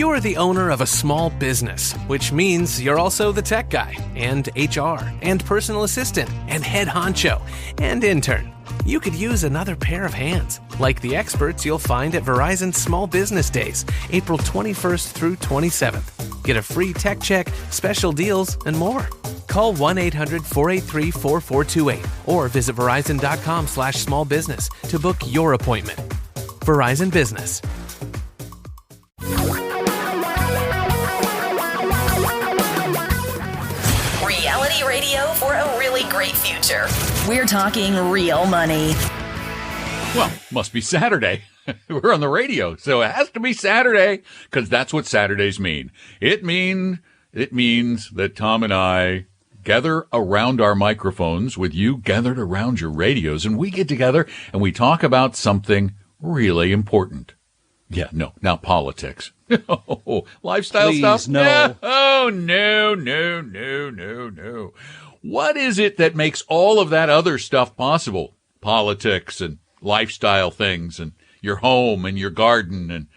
You're the owner of a small business, which means you're also the tech guy, and HR, and personal assistant, and head honcho, and intern. You could use another pair of hands, like the experts you'll find at Verizon Small Business Days, April 21st through 27th. Get a free tech check, special deals, and more. Call 1-800-483-4428 or visit Verizon.com/smallbusiness to book your appointment. Verizon Business. Reality radio for a really great future. We're talking real money. Well, must be Saturday. We're on the radio, so it has to be Saturday, because that's what Saturdays mean. It means that Tom and I gather around our microphones with you gathered around your radios, and we get together and we talk about something really important. Yeah, no, not politics. Lifestyle Please, stuff? no. Oh, no. What is it that makes all of that other stuff possible? Politics and lifestyle things and your home and your garden and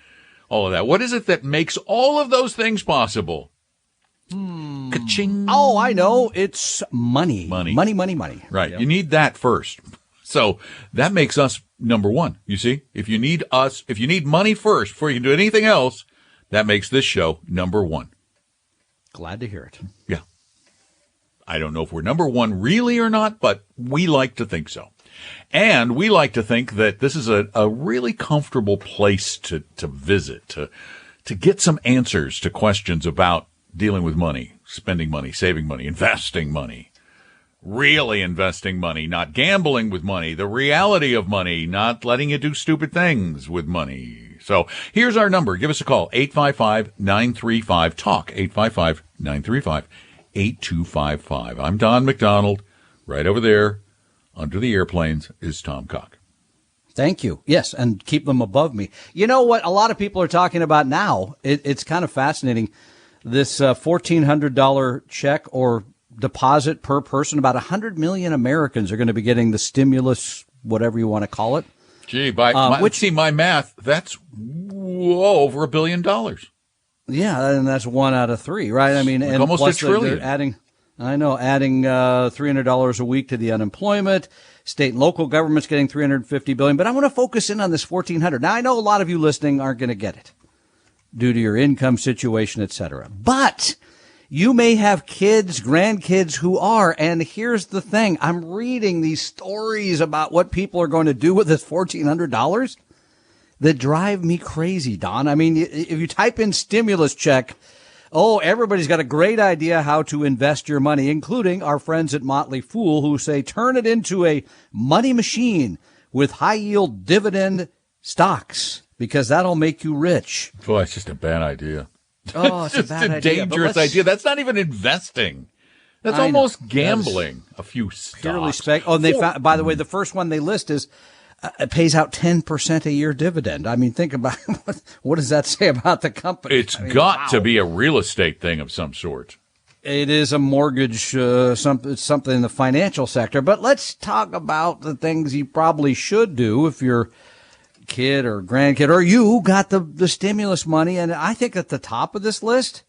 all of that. What is it that makes all of those things possible? Ka-ching. Oh, I know. It's money. Money. Right. Yep. You need that first. So that makes us number one. You see, if you need money first before you can do anything else, that makes this show number one. Glad to hear it. Yeah. I don't know if we're number one really or not, but we like to think so. And we like to think that this is a really comfortable place to visit, to get some answers to questions about dealing with money, spending money, saving money, investing money, really investing money, not gambling with money, the reality of money, not letting you do stupid things with money. So here's our number. Give us a call, 855-935-TALK, 855-935-8255. I'm Don McDonald. Right over there, under the airplanes, is Tom Cock. Thank you. Yes, and keep them above me. You know what a lot of people are talking about now? It's kind of fascinating. This $1,400 check or deposit per person, about 100 million Americans are going to be getting the stimulus, whatever you want to call it. Gee, my math, that's over $1 billion. Yeah, and that's 1 out of 3, right? I mean, and almost plus $1 trillion. adding $300 a week to the unemployment. State and local governments getting $350 billion. But I want to focus in on this $1,400. Now, I know a lot of you listening aren't going to get it due to your income situation, et cetera. But you may have kids, grandkids who are. And here's the thing. I'm reading these stories about what people are going to do with this $1,400 that drive me crazy, Don. I mean, if you type in stimulus check, everybody's got a great idea how to invest your money, including our friends at Motley Fool, who say turn it into a money machine with high-yield dividend stocks, because that'll make you rich. Boy, it's just a bad idea. Oh, it's just a bad idea. Dangerous idea. That's not even investing. That's almost gambling. A few stocks. Purely spec. Oh, and they found, by the way, the first one they list is it pays out 10% a year dividend. I mean, think about what does that say about the company? It's got to be a real estate thing of some sort. It is a mortgage, something in the financial sector. But let's talk about the things you probably should do if your kid or grandkid or you got the stimulus money. And I think at the top of this list,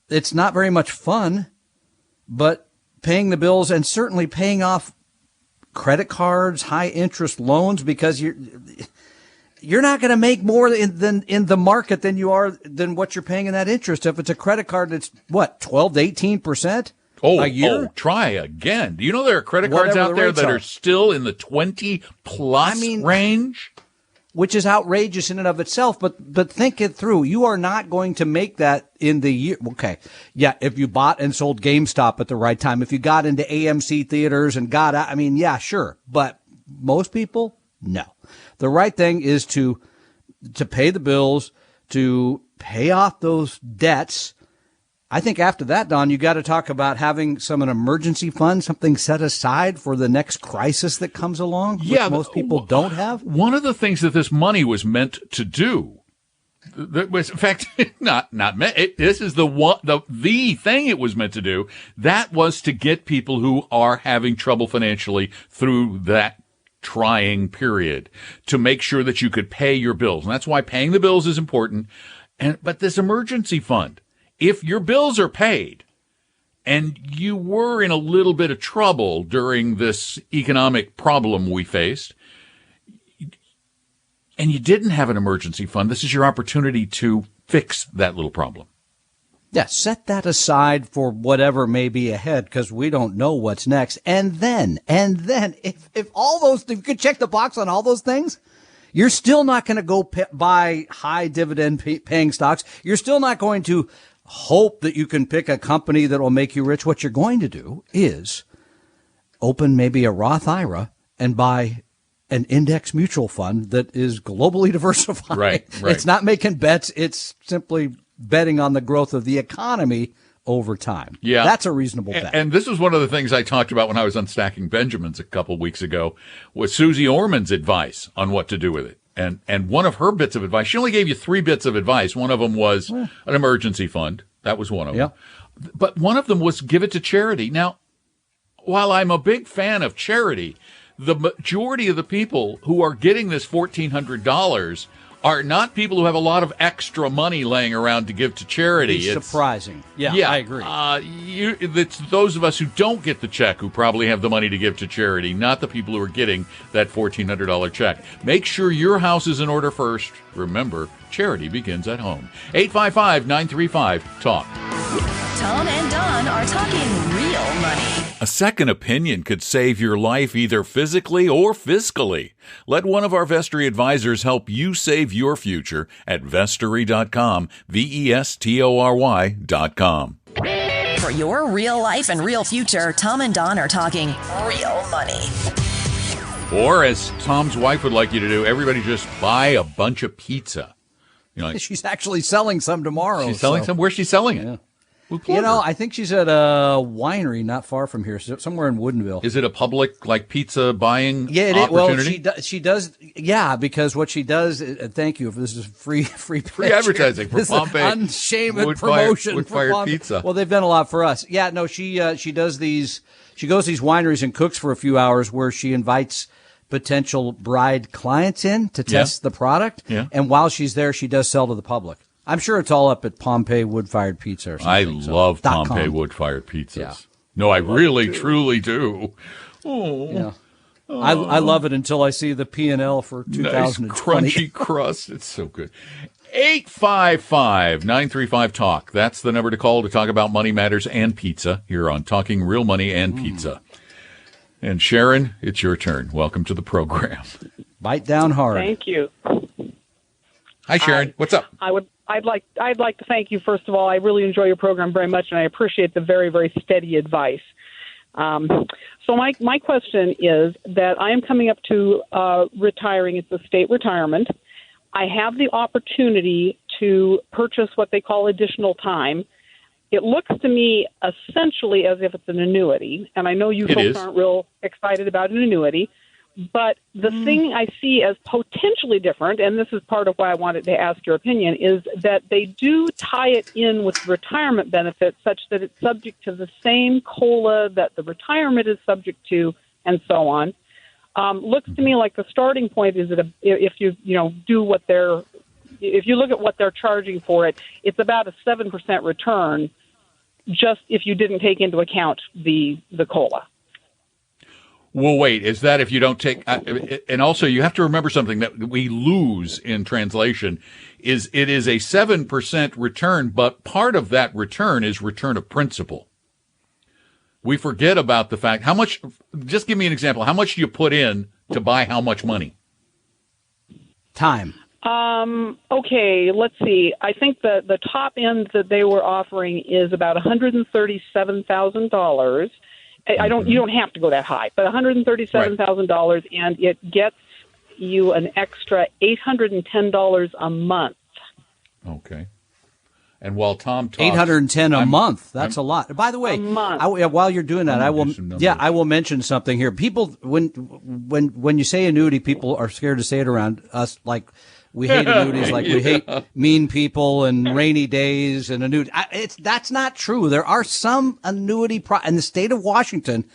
it's not very much fun, but paying the bills and certainly paying off credit cards, high interest loans, because you're not going to make more than in the market than what you're paying in that interest. If it's a credit card, it's what, 12 to 18% a year? Try again. Do you know there are credit cards out there that are still in the 20 plus range? Which is outrageous in and of itself, but think it through. You are not going to make that in the year. Okay. Yeah. If you bought and sold GameStop at the right time, if you got into AMC theaters and got out, I mean, yeah, sure. But most people, no. The right thing is to pay the bills, to pay off those debts. I think after that, Don, you got to talk about having an emergency fund, something set aside for the next crisis that comes along, which most people don't have. One of the things that this money was meant to do, that was, in fact, this is the thing it was meant to do. That was to get people who are having trouble financially through that trying period, to make sure that you could pay your bills. And that's why paying the bills is important. But this emergency fund, if your bills are paid and you were in a little bit of trouble during this economic problem we faced, and you didn't have an emergency fund, this is your opportunity to fix that little problem. Yeah, set that aside for whatever may be ahead, because we don't know what's next. And then, if all those, if you could check the box on all those things, you're still not going to go buy high dividend paying stocks. You're still not going to hope that you can pick a company that will make you rich. What you're going to do is open maybe a Roth IRA and buy an index mutual fund that is globally diversified. Right. It's not making bets. It's simply betting on the growth of the economy over time. Yeah. That's a reasonable bet. And this was one of the things I talked about when I was on Stacking Benjamins a couple of weeks ago, was Susie Orman's advice on what to do with it. And one of her bits of advice, she only gave you 3 bits of advice. One of them was an emergency fund. That was one of them. But one of them was give it to charity. Now, while I'm a big fan of charity, the majority of the people who are getting this $1,400 are not people who have a lot of extra money laying around to give to charity. It's surprising. Yeah, I agree. It's those of us who don't get the check who probably have the money to give to charity, not the people who are getting that $1,400 check. Make sure your house is in order first. Remember, charity begins at home. 855-935-TALK. Tom and Don are talking real money. A second opinion could save your life either physically or fiscally. Let one of our Vestory advisors help you save your future at Vestory.com, Vestory.com. For your real life and real future, Tom and Don are talking real money. Or, as Tom's wife would like you to do, everybody just buy a bunch of pizza. You know, like, she's actually selling some tomorrow. She's selling some? Where's she selling it? Yeah. I think she's at a winery not far from here, somewhere in Woodinville. Is it a public, like, pizza buying Well, opportunity? she does, because what she does, thank you, this is free advertising for Pompey. Unshamed promotion Wood-fired for pizza. Well, they've done a lot for us. Yeah, no, she does these, she goes to these wineries and cooks for a few hours where she invites potential bride clients in to test the product. Yeah. And while she's there, she does sell to the public. I'm sure it's all up at Pompeii Wood-Fired Pizza or something. I love Pompeii Wood-Fired Pizzas. Yeah. No, I really, truly do. Oh. Yeah. I love it until I see the P&L for 2020. Nice crunchy crust. It's so good. 855-935-TALK. That's the number to call to talk about money matters and pizza here on Talking Real Money and Pizza. And Sharon, it's your turn. Welcome to the program. Bite down hard. Thank you. Hi, Sharon. What's up? I'd like to thank you, first of all. I really enjoy your program very much, and I appreciate the very, very steady advice. So my question is that I am coming up to retiring. It's a state retirement. I have the opportunity to purchase what they call additional time. It looks to me essentially as if it's an annuity, and I know you folks aren't real excited about an annuity. But the thing I see as potentially different, and this is part of why I wanted to ask your opinion, is that they do tie it in with retirement benefits such that it's subject to the same COLA that the retirement is subject to, and so on. Looks to me like the starting point is that if you look at what they're charging for it, it's about a 7% return, just if you didn't take into account the COLA. Well, wait, is that if you don't take, and also you have to remember something that we lose in translation, is it is a 7% return, but part of that return is return of principal. We forget about the fact, how much, just give me an example, how much do you put in to buy how much money? Time. Okay, let's see. I think the top end that they were offering is about $137,000. You don't have to go that high, but $137,000, and it gets you an extra $810 a month. Okay. And while Tom talks, $810 a month. That's a lot. By the way, while you're doing that, I will mention something here. People, when you say annuity, people are scared to say it around us, like we hate annuities, like we hate mean people and rainy days and annuity. That's not true. There are some annuity in the state of Washington.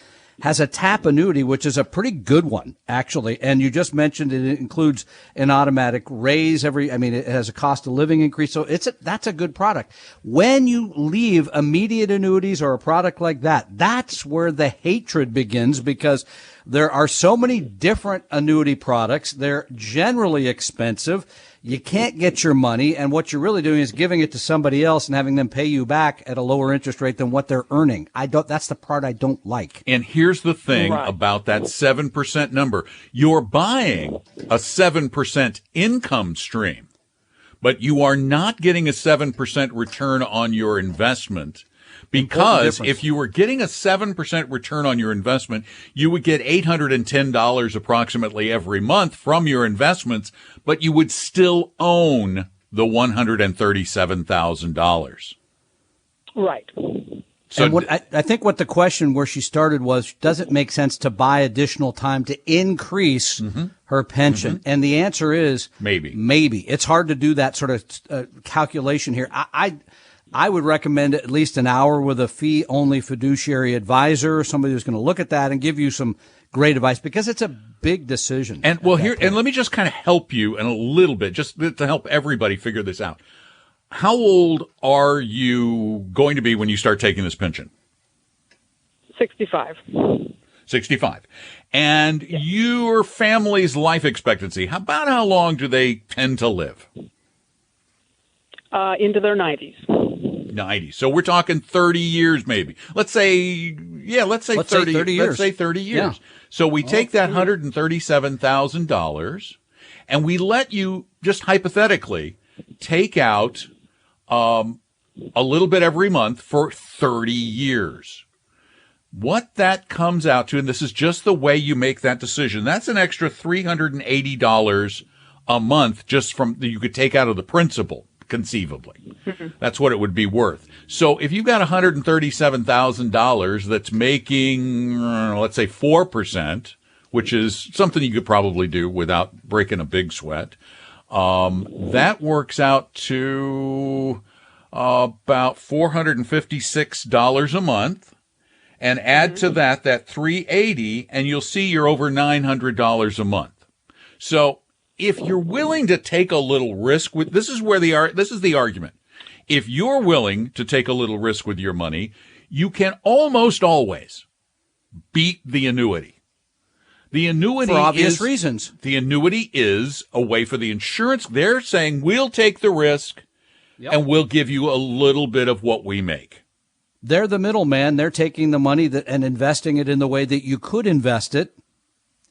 has a TAP annuity, which is a pretty good one, actually. And you just mentioned it includes an automatic raise it has a cost of living increase. So that's a good product. When you leave immediate annuities or a product like that, that's where the hatred begins, because there are so many different annuity products. They're generally expensive. You can't get your money, and what you're really doing is giving it to somebody else and having them pay you back at a lower interest rate than what they're earning. That's the part I don't like. And here's the thing about that 7% number. You're buying a 7% income stream, but you are not getting a 7% return on your investment. Because if you were getting a 7% return on your investment, you would get $810 approximately every month from your investments, but you would still own the $137,000. Right. So I think what the question where she started was, does it make sense to buy additional time to increase her pension? And the answer is maybe. It's hard to do that sort of calculation here. I would recommend at least an hour with a fee-only fiduciary advisor, somebody who's going to look at that and give you some great advice, because it's a big decision. And let me just kind of help you in a little bit, just to help everybody figure this out. How old are you going to be when you start taking this pension? 65. 65. And your family's life expectancy, about how long do they tend to live? Into their 90s. 90. So we're talking 30 years maybe. Let's say 30 years. Let's say 30 years. Yeah. So we take that $137,000 and we let you just hypothetically take out a little bit every month for 30 years. What that comes out to, and this is just the way you make that decision, that's an extra $380 a month just from you could take out of the principal. Conceivably. That's what it would be worth. So if you've got $137,000 that's making, let's say 4%, which is something you could probably do without breaking a big sweat, that works out to about $456 a month. And add to that $380, and you'll see you're over $900 a month. So if you're willing to take a little risk with, this is the argument. If you're willing to take a little risk with your money, you can almost always beat the annuity. The annuity for obvious reasons. The annuity is a way for the insurance. They're saying we'll take the risk and we'll give you a little bit of what we make. They're the middleman. They're taking the money and investing it in the way that you could invest it,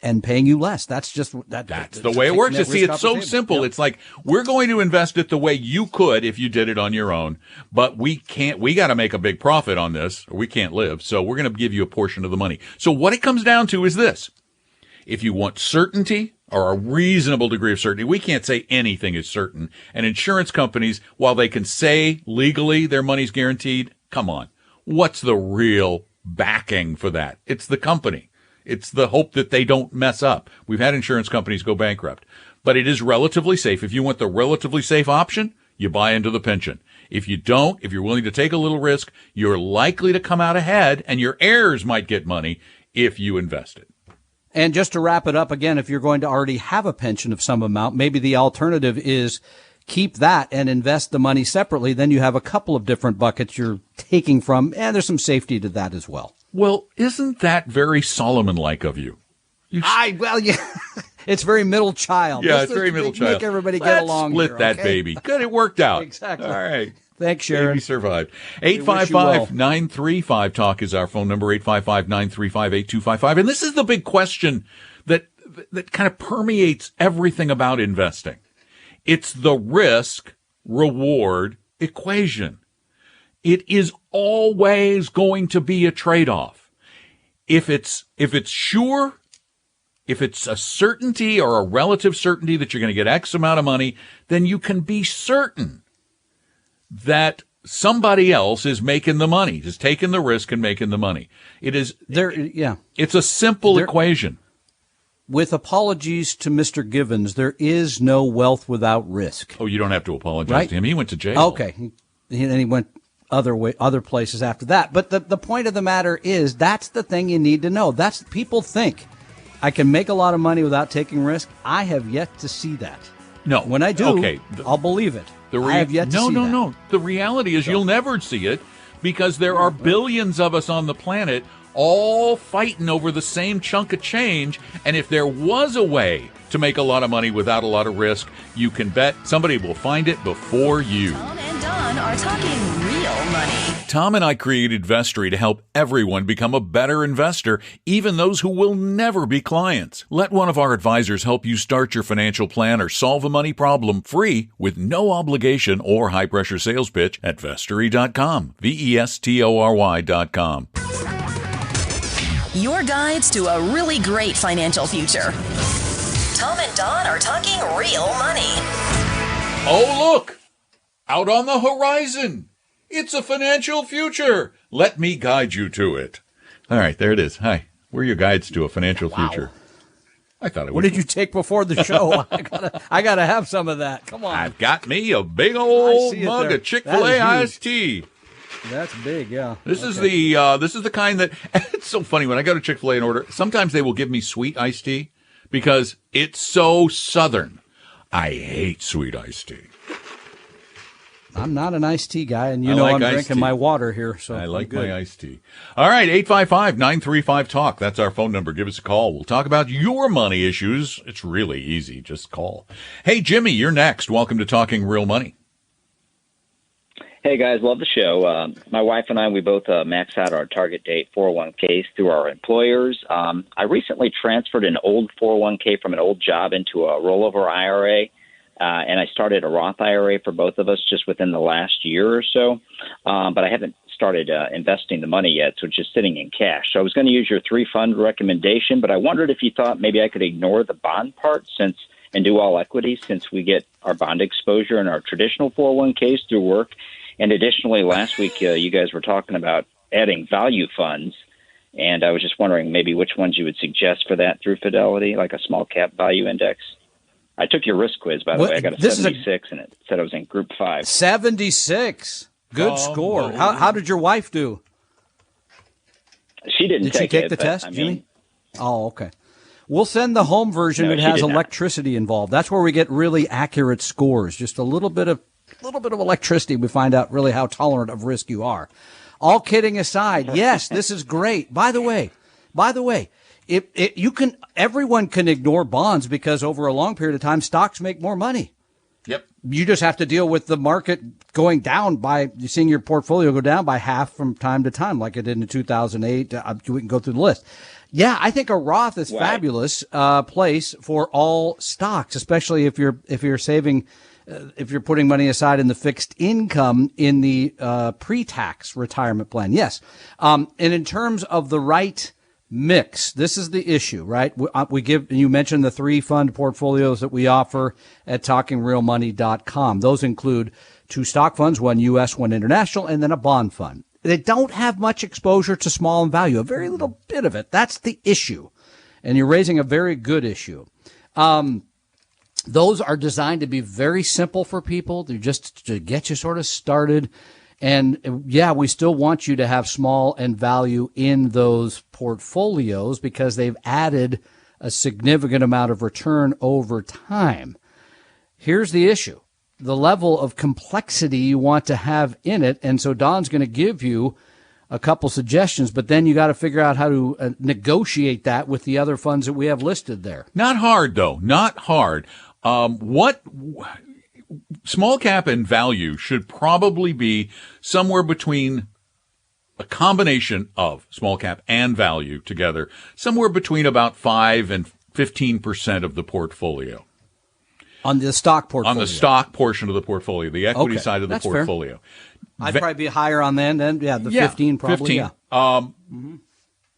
and paying you less. That's just that's the way it works. You see, it's so simple. Yep. It's like, we're going to invest it the way you could if you did it on your own, but we can't. We got to make a big profit on this, or we can't live. So we're going to give you a portion of the money. So what it comes down to is this: if you want certainty or a reasonable degree of certainty, we can't say anything is certain. And insurance companies, while they can say legally their money's guaranteed, come on, what's the real backing for that? It's the company. It's the hope that they don't mess up. We've had insurance companies go bankrupt, but it is relatively safe. If you want the relatively safe option, you buy into the pension. If you don't, if you're willing to take a little risk, you're likely to come out ahead, and your heirs might get money if you invest it. And just to wrap it up again, if you're going to already have a pension of some amount, maybe the alternative is keep that and invest the money separately. Then you have a couple of different buckets you're taking from, and there's some safety to that as well. Well, isn't that very Solomon-like of you? It's very middle child. Yeah, it's very middle child. Make everybody get along. Split that baby. Good, it worked out. Exactly. All right. Thanks, Sharon. Baby survived. 855-935-TALK is our phone number, 855-935-8255. And this is the big question that kind of permeates everything about investing. It's the risk-reward equation. It is always going to be a trade-off. If it's sure, if it's a certainty or a relative certainty that you're going to get X amount of money, then you can be certain that somebody else is making the money, is taking the risk and making the money. It is there. Yeah, it's a simple equation. With apologies to Mr. Givens, there is no wealth without risk. Oh, you don't have to apologize to him. He went to jail. Okay, and he went. other places after that. But the point of the matter is that's the thing you need to know. People think I can make a lot of money without taking risk. I have yet to see that. No. When I do, I'll believe it. I have yet to see that. No. The reality is you'll never see it because there are billions of us on the planet all fighting over the same chunk of change. And if there was a way to make a lot of money without a lot of risk, you can bet somebody will find it before you. Tom and Don are talking real money. Tom and I created Vestory to help everyone become a better investor, even those who will never be clients. Let one of our advisors help you start your financial plan or solve a money problem free with no obligation or high-pressure sales pitch at Vestory.com, Vestory.com. Your guides to a really great financial future. Tom and Don are talking real money. Oh, look! Out on the horizon! It's a financial future! Let me guide you to it. All right, there it is. Hi. We're your guides to a financial future. I thought it was. What did you take before the show? I gotta have some of that. Come on. I've got me a big old mug of Chick-fil-A iced tea. That's big, yeah. This is the kind that it's so funny when I go to Chick-fil-A and order. Sometimes they will give me sweet iced tea because it's so Southern. I hate sweet iced tea. I'm not an iced tea guy, and I'm drinking my water here. So I like my iced tea. All right, 855-935-TALK. That's our phone number. Give us a call. We'll talk about your money issues. It's really easy. Just call. Hey, Jimmy, you're next. Welcome to Talking Real Money. Hey, guys, love the show. My wife and I, we both maxed out our target date 401ks through our employers. I recently transferred an old 401k from an old job into a rollover IRA, and I started a Roth IRA for both of us just within the last year or so, but I haven't started investing the money yet, so it's just sitting in cash. So I was going to use your three-fund recommendation, but I wondered if you thought maybe I could ignore the bond part and do all equity since we get our bond exposure in our traditional 401ks through work. And additionally, last week, you guys were talking about adding value funds, and I was just wondering maybe which ones you would suggest for that through Fidelity, like a small cap value index. I took your risk quiz, by the way. I got a 76, and it said I was in Group 5. 76. Good score. How did your wife do? She didn't Did she take the test, Jimmy? Oh, okay. We'll send the home version that has electricity involved. That's where we get really accurate scores. Just a little bit of electricity, we find out really how tolerant of risk you are. All kidding aside, yes, this is great. By the way, everyone can ignore bonds because over a long period of time, stocks make more money. Yep. You just have to deal with the market going down you're seeing your portfolio go down by half from time to time, like it did in 2008. We can go through the list. Yeah, I think a Roth is fabulous place for all stocks, especially if you're saving. If you're putting money aside in the fixed income in the pre-tax retirement plan. Yes. And in terms of the right mix, this is the issue, right? You mentioned the 3-fund portfolios that we offer at TalkingRealMoney.com. Those include 2 stock funds, 1 U.S., 1 international, and then a bond fund. They don't have much exposure to small and value, a very little bit of it. That's the issue. And you're raising a very good issue. Those are designed to be very simple for people, just to get you sort of started. And yeah, we still want you to have small and value in those portfolios because they've added a significant amount of return over time. Here's the issue. The level of complexity you want to have in it. And so Don's going to give you a couple suggestions, but then you got to figure out how to negotiate that with the other funds that we have listed there. Not hard, though. Not hard. What small cap and value should probably be somewhere between a combination of small cap and value together, somewhere between about 5 and 15% of the portfolio. On the stock portfolio. On the stock portion of the portfolio, the equity side of the portfolio. Fair. I'd probably be higher on then. Yeah, the 15 probably. 15. Yeah.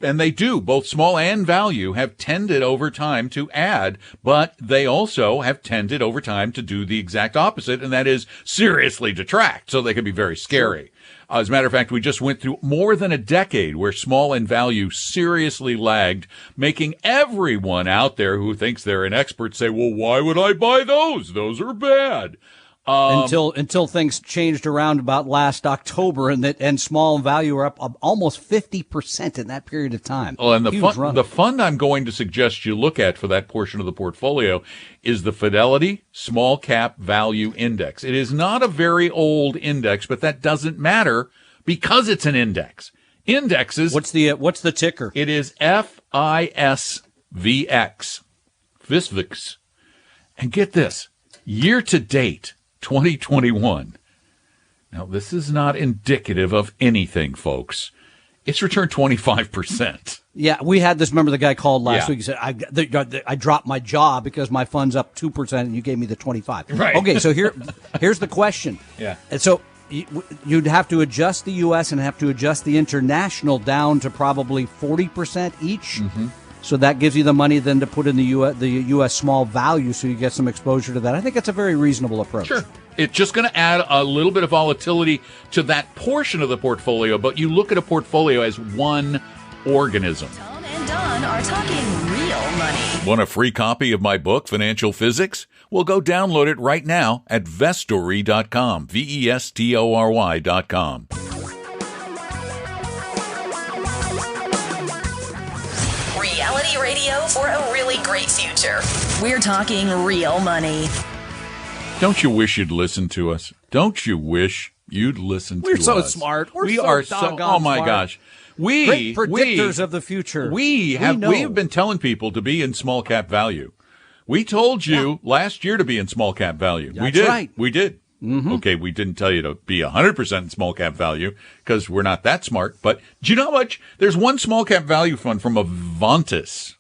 And they do. Both small and value have tended over time to add, but they also have tended over time to do the exact opposite, and that is seriously detract. So they can be very scary. As a matter of fact, we just went through more than a decade where small and value seriously lagged, making everyone out there who thinks they're an expert say, well, why would I buy those? Those are bad. Until things changed around about last October, and small value are up almost 50% in that period of time. Oh, and the fund I'm going to suggest you look at for that portion of the portfolio is the Fidelity Small Cap Value Index. It is not a very old index, but that doesn't matter because it's an index. Indexes. What's the ticker? It is FISVX. FISVX. And get this, year to date, 2021. Now, this is not indicative of anything, folks. It's returned 25%. Yeah, we had this. Remember the guy called last Yeah. week. He said, I dropped my jaw because my fund's up 2% and you gave me the 25. Right. Okay, so here's the question. Yeah. And so you'd have to adjust the U.S. and have to adjust the international down to probably 40% each. Mm-hmm. So that gives you the money then to put in the U.S. small value so you get some exposure to that. I think it's a very reasonable approach. Sure. It's just going to add a little bit of volatility to that portion of the portfolio, but you look at a portfolio as one organism. Tom and Don are talking real money. Want a free copy of my book, Financial Physics? Well, go download it right now at Vestory.com, Vestory.com. Reality radio for a really great future. We're talking real money. Don't you wish you'd listen to us? Don't you wish you'd listen to us? We're so smart. We are so doggone oh my smart. gosh. Great predictors of the future. We have been telling people to be in small cap value. We told you last year to be in small cap value. We That's did. right. We did. Mm-hmm. Okay, we didn't tell you to be 100% in small cap value because we're not that smart. But do you know how much? There's one small cap value fund from Avantis.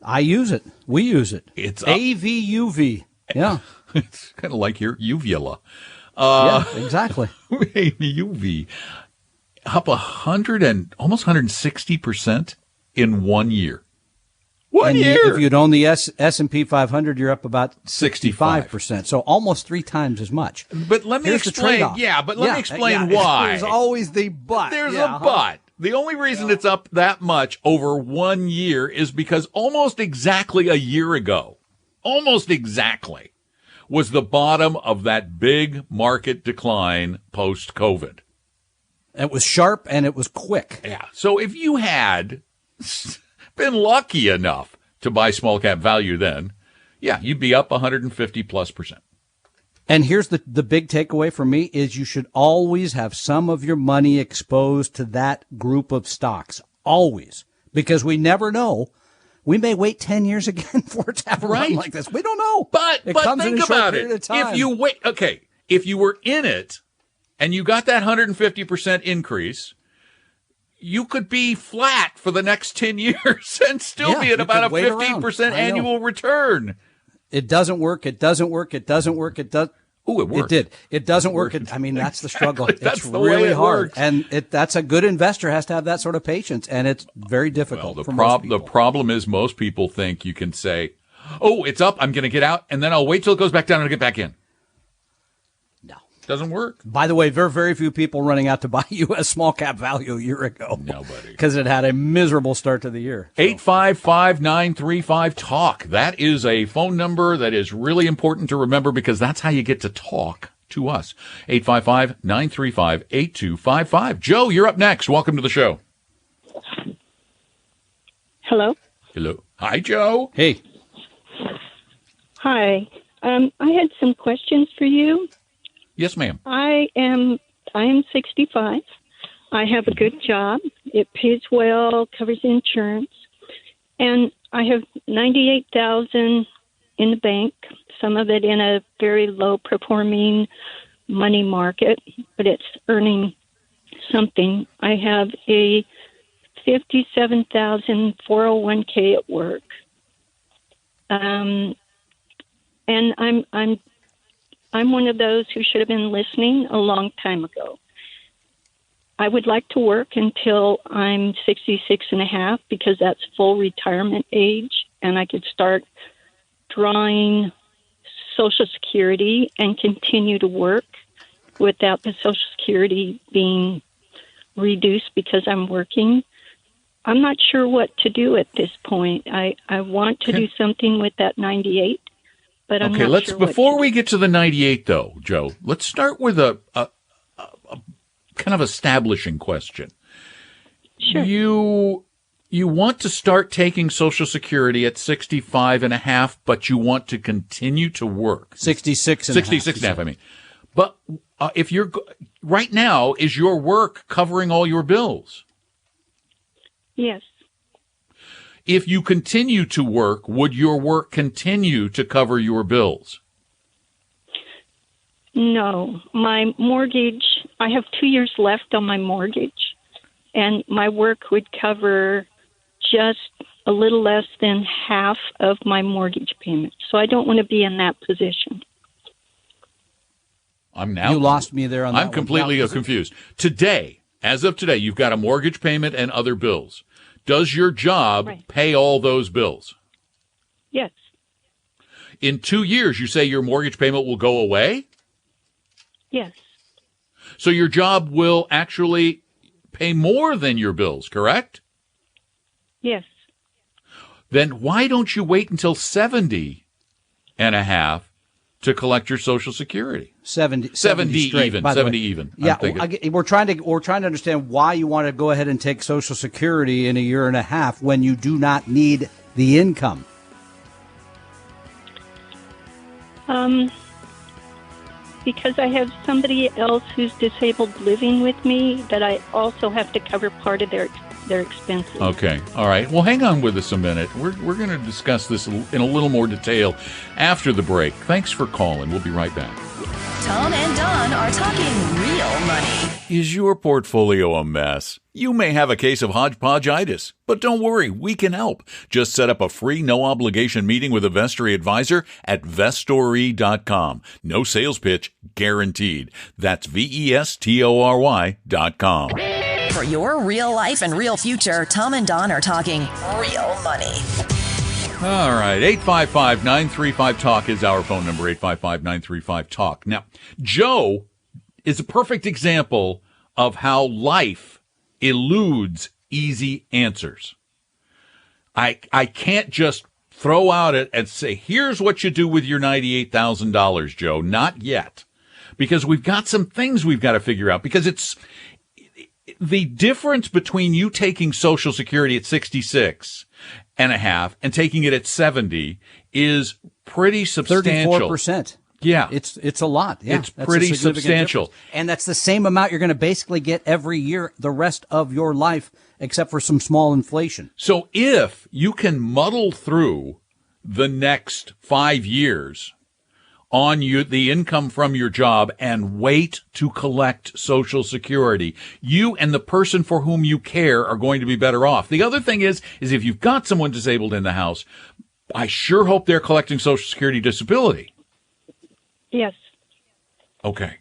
I use it. We use it. It's AVUV. Yeah. It's kind of like your uvula. Yeah, exactly. UV up 100 and almost 160% in 1 year. One And year. if you'd own the S&P 500, you're up about 65%. 65%. So almost 3 times as much. But let me Here's the explain. trade-off. Yeah, but let me explain why. There's always the but. There's Yeah, a but. The only reason it's up that much over 1 year is because almost exactly a year ago, almost exactly, was the bottom of that big market decline post-COVID. It was sharp and it was quick. Yeah. So if you had been lucky enough to buy small cap value then, yeah, you'd be up 150+%. And here's the big takeaway for me is you should always have some of your money exposed to that group of stocks. Always. Because we never know. We may wait 10 years again for it to have a run like this. We don't know. But comes in think a short about period it. of time. If you were in it and you got that 150% increase, you could be flat for the next 10 years and still be at you about a could wait 15% around. I know. annual return. It doesn't work. It doesn't work. It doesn't work. It does. Ooh, it worked. It did. It doesn't work. I mean, that's the struggle. That's It's the way really it hard. works. And that's a good investor has to have that sort of patience. And it's very difficult Well, for most the people. problem is most people think you can say, oh, it's up, I'm going to get out, and then I'll wait till it goes back down and I'll get back in. No. Doesn't work. By the way, there are very few people running out to buy U.S. small cap value a year ago. Nobody. Because it had a miserable start to the year. 855-935-TALK. That is a phone number that is really important to remember because that's how you get to talk to us. 855-935-8255. Joe, you're up next. Welcome to the show. Hello. Hello. Hi, Joe. Hey. Hi. I had some questions for you. Yes, ma'am. I am 65. I have a good job. It pays well, covers insurance, and I have $98,000 in the bank. Some of it in a very low performing money market, but it's earning something. I have a $57,000 401k at work. And I'm one of those who should have been listening a long time ago. I would like to work until I'm 66 and a half because that's full retirement age, and I could start drawing Social Security and continue to work without the Social Security being reduced because I'm working. I'm not sure what to do at this point. I want to do something with that 98, but I'm Okay, not let's sure what before to we get to the 98 though, Joe, let's start with a kind of establishing question. Sure. You want to start taking Social Security at 65 and a half, but you want to continue to work. 66 and 66 and a half, I mean. But if you're right now, is your work covering all your bills? Yes. If you continue to work, would your work continue to cover your bills? No. My mortgage, I have 2 years left on my mortgage, and my work would cover just a little less than half of my mortgage payment. So I don't want to be in that position. You lost me there on that I'm completely confused. Today, as of today, you've got a mortgage payment and other bills. Does your job pay all those bills? Yes. In 2 years, you say your mortgage payment will go away? Yes. So your job will actually pay more than your bills, correct? Yes. Then why don't you wait until 70 and a half to collect your Social Security? 70 straight, even. by the 70 way. even. Yeah, we're trying to understand why you want to go ahead and take Social Security in a year and a half when you do not need the income. Because I have somebody else who's disabled living with me that I also have to cover part of their expenses. Okay. All right. Well, hang on with us a minute. We're going to discuss this in a little more detail after the break. Thanks for calling. We'll be right back. Tom and Don are talking real money. Is your portfolio a mess? You may have a case of hodgepodgeitis, but don't worry, we can help. Just set up a free, no-obligation meeting with a Vestory advisor at Vestory.com. No sales pitch, guaranteed. That's Vestory.com. For your real life and real future, Tom and Don are talking real money. All right, 855-935-TALK is our phone number, 855-935-TALK. Now, Joe is a perfect example of how life eludes easy answers. I can't just throw out it and say, here's what you do with your $98,000, Joe. Not yet. Because we've got some things we've got to figure out. Because it's the difference between you taking Social Security at 66 and a half and taking it at 70 is pretty substantial. 34%. Yeah. It's a lot. Yeah, it's pretty substantial. Difference. And that's the same amount you're going to basically get every year the rest of your life, except for some small inflation. So if you can muddle through the next 5 years on the income from your job and wait to collect Social Security, you and the person for whom you care are going to be better off. The other thing is if you've got someone disabled in the house, I sure hope they're collecting Social Security disability. Yes. Okay.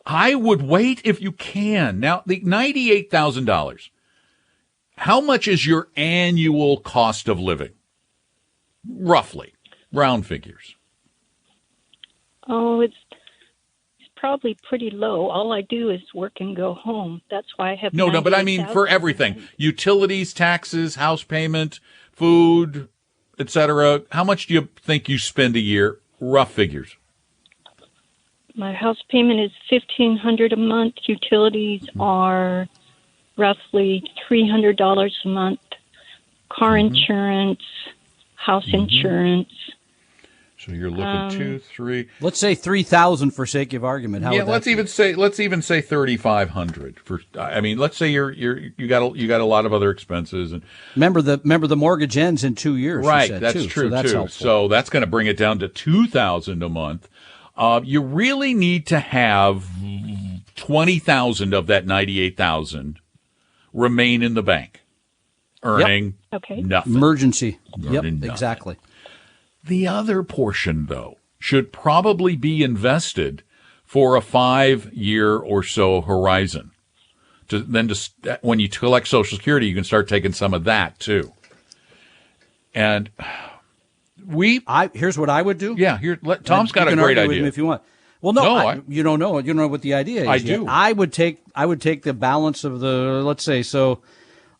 I would wait if you can. Now, the $98,000, how much is your annual cost of living? Roughly, round figures. Oh, it's probably pretty low. All I do is work and go home. That's why I have No, but I mean for everything. Utilities, taxes, house payment, food, etc. How much do you think you spend a year? Rough figures. My house payment is $1,500 a month. Utilities are roughly $300 a month. Car insurance, house insurance. So you're looking 2, 3. Let's say 3,000 for sake of argument. How would that let's be? even say 3,500 for. I mean, let's say you got a lot of other expenses and remember the mortgage ends in 2 years. right. You said, That's too, true so that's too. helpful. So that's going to bring it down to $2,000 a month. You really need to have 20,000 of that 98,000 remain in the bank, earning nothing. Emergency. Earning Yep, nothing. exactly. The other portion, though, should probably be invested for a 5-year or so horizon. When you collect Social Security, you can start taking some of that too. And here's what I would do. Yeah, Tom's got a great idea. With me if you want. Well, no, you don't know. You don't know what the idea is. I do. I would take the balance of the, let's say, so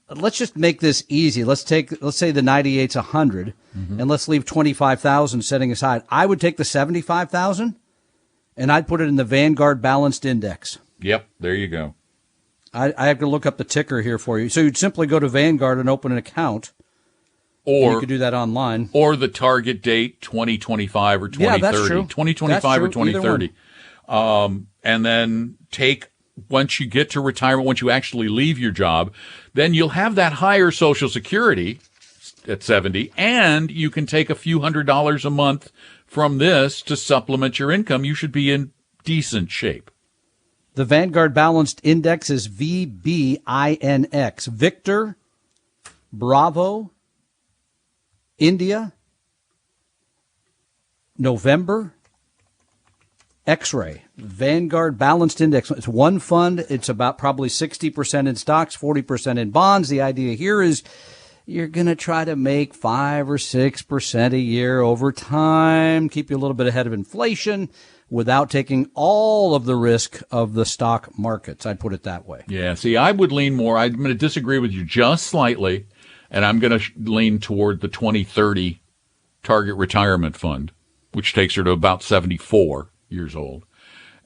let's just make this easy. Let's say the 98's 100, and let's leave 25,000 setting aside. I would take the 75,000, and I'd put it in the Vanguard Balanced Index. Yep, there you go. I have to look up the ticker here for you. So you'd simply go to Vanguard and open an account. Or you could do that online. Or the target date, 2025 or 2030. Yeah, that's true. 2025 or 2030. And then once you get to retirement, once you actually leave your job, then you'll have that higher Social Security at 70, and you can take a few $100s a month from this to supplement your income. You should be in decent shape. The Vanguard Balanced Index is VBINX. Victor, Bravo, India, November, X-ray. Vanguard Balanced Index. It's one fund. It's about probably 60% in stocks, 40% in bonds. The idea here is you're going to try to make 5 or 6% a year over time, keep you a little bit ahead of inflation without taking all of the risk of the stock markets. I'd put it that way. Yeah, see, I would lean more. I'm going to disagree with you just slightly, and I'm going to lean toward the 2030 target retirement fund, which takes her to about 74 years old.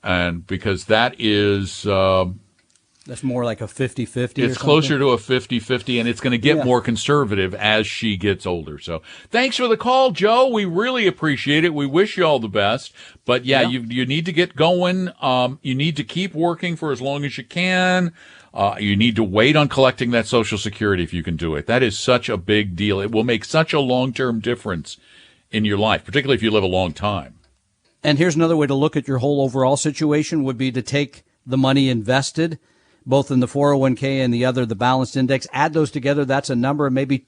And because that is... that's more like a 50-50. It's closer to a 50-50, and it's going to get more conservative as she gets older. So thanks for the call, Joe. We really appreciate it. We wish you all the best. But, you need to get going. You need to keep working for as long as you can. You need to wait on collecting that Social Security if you can do it. That is such a big deal. It will make such a long-term difference in your life, particularly if you live a long time. And here's another way to look at your whole overall situation would be to take the money invested, both in the 401k and the balanced index, add those together. That's a number, and maybe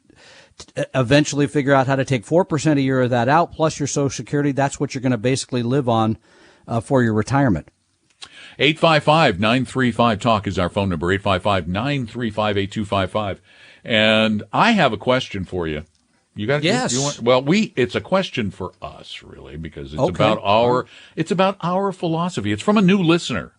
eventually figure out how to take 4% a year of that out, plus your Social Security. That's what you're going to basically live on for your retirement. 855-935-TALK is our phone number, 855-935-8255. And I have a question for you. You got? Yes. It's a question for us, really, because it's about our philosophy. It's from a new listener.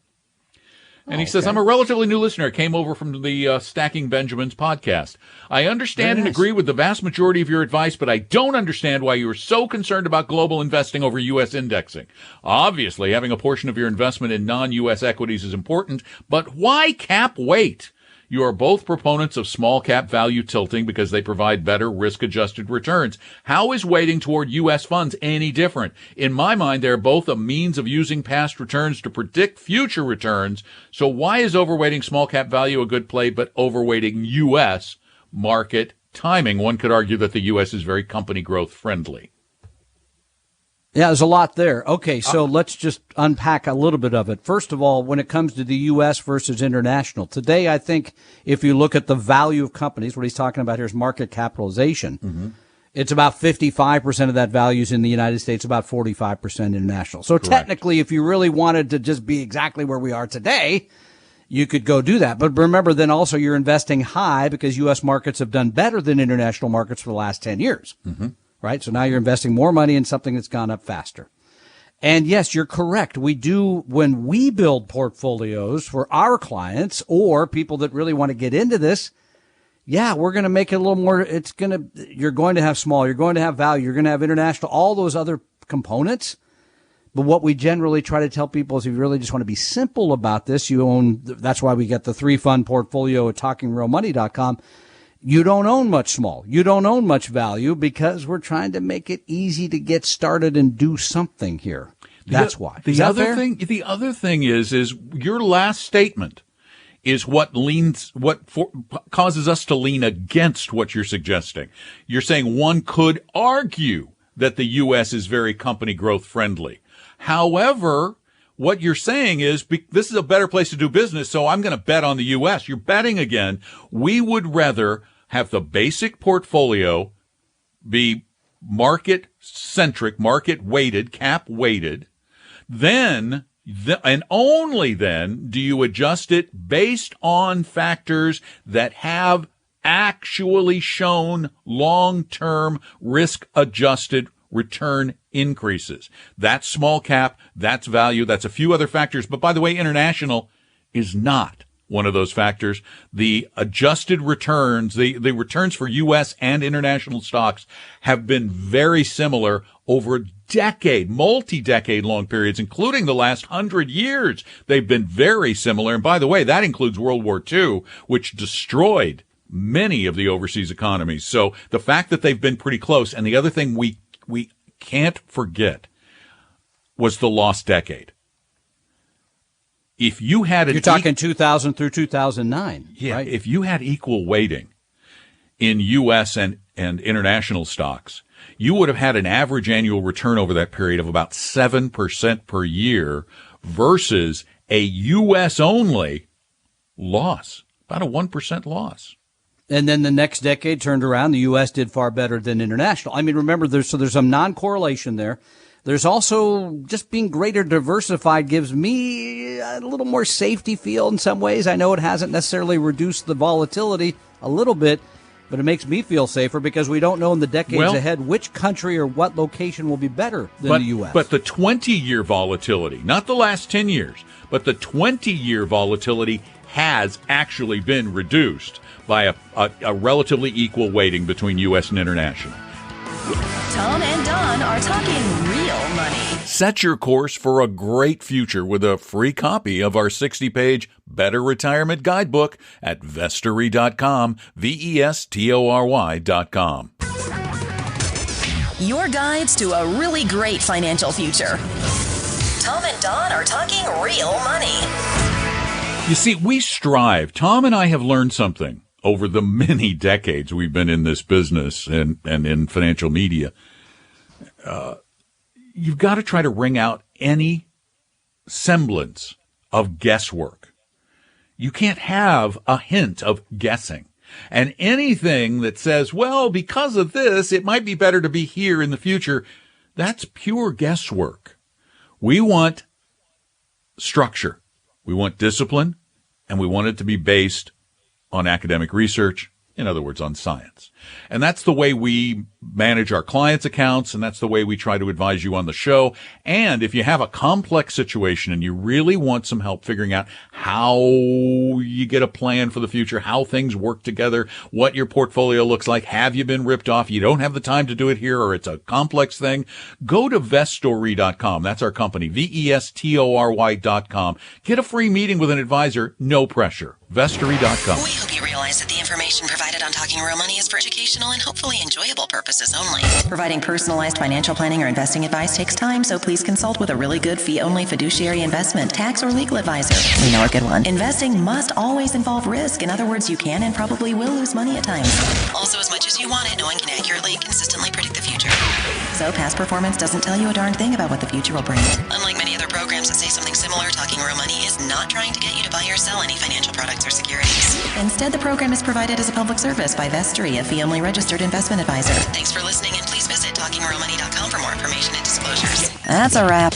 And he says, I'm a relatively new listener. I came over from the Stacking Benjamins podcast. I understand and agree with the vast majority of your advice, but I don't understand why you are so concerned about global investing over U.S. indexing. Obviously, having a portion of your investment in non-U.S. equities is important, but why cap weight? You are both proponents of small cap value tilting because they provide better risk-adjusted returns. How is weighting toward U.S. funds any different? In my mind, they're both a means of using past returns to predict future returns. So why is overweighting small cap value a good play, but overweighting U.S. market timing? One could argue that the U.S. is very company growth friendly. Yeah, there's a lot there. Okay, so let's just unpack a little bit of it. First of all, when it comes to the U.S. versus international, today I think if you look at the value of companies, what he's talking about here is market capitalization. Mm-hmm. It's about 55% of that value is in the United States, about 45% international. So technically, if you really wanted to just be exactly where we are today, you could go do that. But remember, then also you're investing high because U.S. markets have done better than international markets for the last 10 years. Mm-hmm. Right? So now you're investing more money in something that's gone up faster. And yes, you're correct. We do, when we build portfolios for our clients or people that really want to get into this, we're going to make it a little more, you're going to have small, you're going to have value, you're going to have international, all those other components. But what we generally try to tell people is if you really just want to be simple about this, that's why we get the 3-fund portfolio at TalkingRealMoney.com. You don't own much small. You don't own much value because we're trying to make it easy to get started and do something here. That's why. The other thing is your last statement is what causes us to lean against what you're suggesting. You're saying one could argue that the U.S. is very company growth friendly. However, what you're saying is this is a better place to do business, so I'm going to bet on the U.S. You're betting again. We would rather have the basic portfolio be market-centric, market-weighted, cap-weighted. Then, and only then, do you adjust it based on factors that have actually shown long-term risk-adjusted return increases. That's small cap, that's value, that's a few other factors. But by the way, international is not one of those factors. The adjusted returns, the returns for U.S. and international stocks have been very similar over multi-decade long periods, including the last 100 years. They've been very similar. And by the way, that includes World War II, which destroyed many of the overseas economies. So the fact that they've been pretty close, and the other thing we can't forget was the lost decade. If you had You're talking 2000 through 2009, yeah, right? If you had equal weighting in U.S. and international stocks, you would have had an average annual return over that period of about 7% per year versus a U.S.-only loss, about a 1% loss. And then the next decade turned around. The U.S. did far better than international. I mean, remember, there's some non-correlation there. There's also just being greater diversified gives me a little more safety feel in some ways. I know it hasn't necessarily reduced the volatility a little bit, but it makes me feel safer because we don't know in the decades ahead which country or what location will be better than the U.S. But the 20-year volatility, not the last 10 years, but the 20-year volatility has actually been reduced by a relatively equal weighting between U.S. and international. Tom and Don are talking real money. Set your course for a great future with a free copy of our 60-page Better Retirement Guidebook at Vestory.com, Vestory.com. Your guides to a really great financial future. Tom and Don are talking real money. You see, we strive. Tom and I have learned something over the many decades we've been in this business and in financial media. You've got to try to wring out any semblance of guesswork. You can't have a hint of guessing. And anything that says, well, because of this, it might be better to be here in the future, that's pure guesswork. We want structure. We want discipline, and we want it to be based on academic research, in other words, on science. And that's the way we manage our clients' accounts, and that's the way we try to advise you on the show. And if you have a complex situation and you really want some help figuring out how you get a plan for the future, how things work together, what your portfolio looks like, have you been ripped off, you don't have the time to do it here, or it's a complex thing, go to Vestory.com. That's our company, Vestory.com. Get a free meeting with an advisor, no pressure. Vestory.com. We hope you realize that the information provided on Talking Real Money is for educational and hopefully enjoyable purposes only. Providing personalized financial planning or investing advice takes time, so please consult with a really good fee-only fiduciary investment, tax, or legal advisor. We know a good one. Investing must always involve risk. In other words, you can and probably will lose money at times. Also, as much as you want it, no one can accurately, consistently predict the future. So past performance doesn't tell you a darn thing about what the future will bring. Unlike many other programs that say something similar, Talking Real Money is not trying to get you to buy or sell any financial products or securities. Instead, the program is provided as a public service by Vestory, a fee-only registered investment advisor. Thanks for listening, and please visit TalkingRealMoney.com for more information and disclosures. That's a wrap.